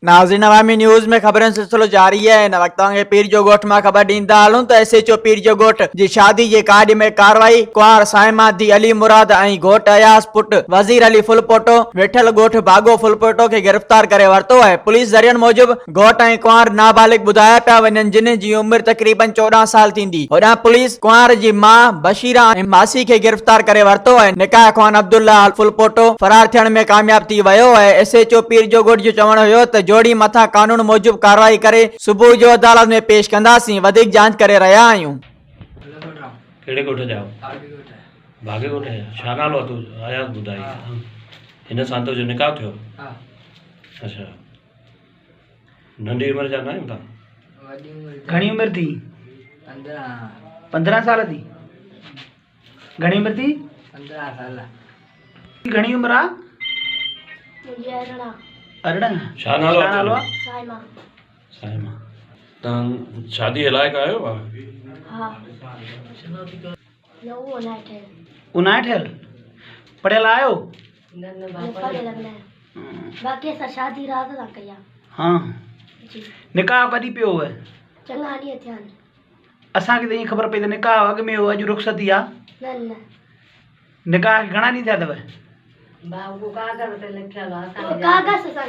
नाज़रीन अवामी न्यूज़ में खबरन सिलसिलो जारी है। इन वक्त के पीर जो गोठ में खबर ॾींदा हलूं त SHO पीर जो गोठ जी शादी जे कार्ड में कार्रवाई। कुंवार साइमा दी अली मुराद ऐं घोट अयास पुट वजीर अली फुलपोटो वेठल गोठ भागो फुलपोटो के गिरफ्तार करे वरतो है। पुलिस ज़रियन मूजिब घोट ऐं कुंवार नाबालिग ॿुधाया पिया वञनि जिन जी उम्र तकरीबन 14 साल थींदी। होॾां पुलिस कुंवार जी मां बशीरा ऐं मासी के गिरफ्तार करे वरतो है। निकाह ख़्वान अब्दुल्ला फुलपोटो फरार थियण में कामयाब थी वियो है। SHO पीर जो गोठ जो चवण हुयो त जोड़ी मथा कानून मूजिब कार्रवाई करे सुबह जो अदालत में पेश कंदासीं। वधिक जांच करे रहिया आहियूं। कहिड़े ॻोठ जा भागे ॻोठ जा छा नालो आहे तूं आया ॿुधाई हिन सां तुंहिंजो निकाह थियो? अच्छा नंढी उमिरि जा न आहियो तव्हां? घणी उम्र थी? 15 साल थी। घणी उम्र थी? 15 साल। घणी उम्र आ? अरिड़हं। छा नालो आहे? साइमा। तव्हां शादी लाइक़ आहियो? हाँ। 59 पढ़ियल आहियो? बाकी असां शादी रात ना कया। हाँ। निकाह कॾहिं पियो हुअ? चङा ॾींहं थिया आहिनि। असांखे त ईअं ख़बर पई त निकाह अॻु में हो, अॼु रुख़्सती आहे। न निकाह खे घणा ॾींहं थिया अथव? कागज़ सां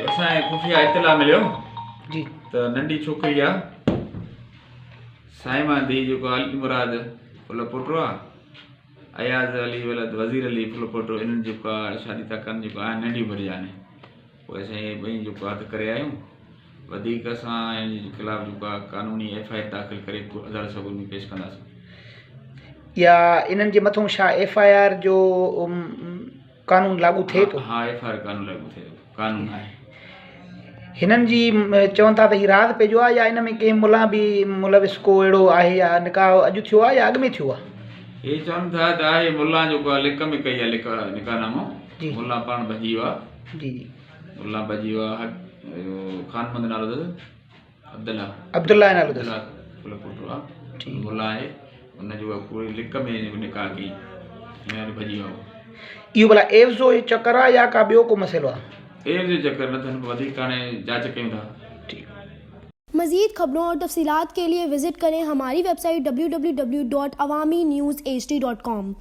असांखे खुफ़िया इतला मिलियो जी त नंढी छोकिरी आहे साइमा दी जेको अली मुराद फुलपोटो आहे अयाज़ अली वलद वज़ीर अली फुलपोटो इन्हनि जेको आहे शादी था कनि जेको आहे नंढी उमिरि जा आहिनि। पोइ असां इहे ॿई जेको आहे त करे आहियूं। वधीक असां इन जे ख़िलाफ़ु जेको आहे कानूनी FIR दाख़िल करे अदालत सबूत में पेश कंदासीं। या इन्हनि जे मथां छा FIR जो कानून लागू थिए थो? हाँ FIR कानून लागू थिए थो, कानून आहे। हिननि जी चवनि था त हीउ रात पेजो आहे या इन में कंहिं मुला बि मुलविस को अहिड़ो आहे या निकाह अॼु थियो आहे या अॻु में थियो आहे? हे चवनि था त आहे मुला जेको आहे लिक में कई आहे निकाहनामो। मुला पाण भॼी वियो आहे। जी मुला भॼी वियो आहे। ख़ानमंद नालो अथसि अब्दुल्ला नालो अब्दुल्ला फुलपोटो आहे। मुला आहे उन जो पूरी लिक में निकाह कई हींअर भॼी वियो। इहो भला एव्स जो चक्कर आहे या का ॿियो को मसइलो आहे? एव्स जो चक्कर न अथनि, वधीक हाणे जांच कयूं था। मज़ीद खबरों और तफसीलात के लिए विजिट करें हमारी वेबसाइट www.awamiNewsHD.com।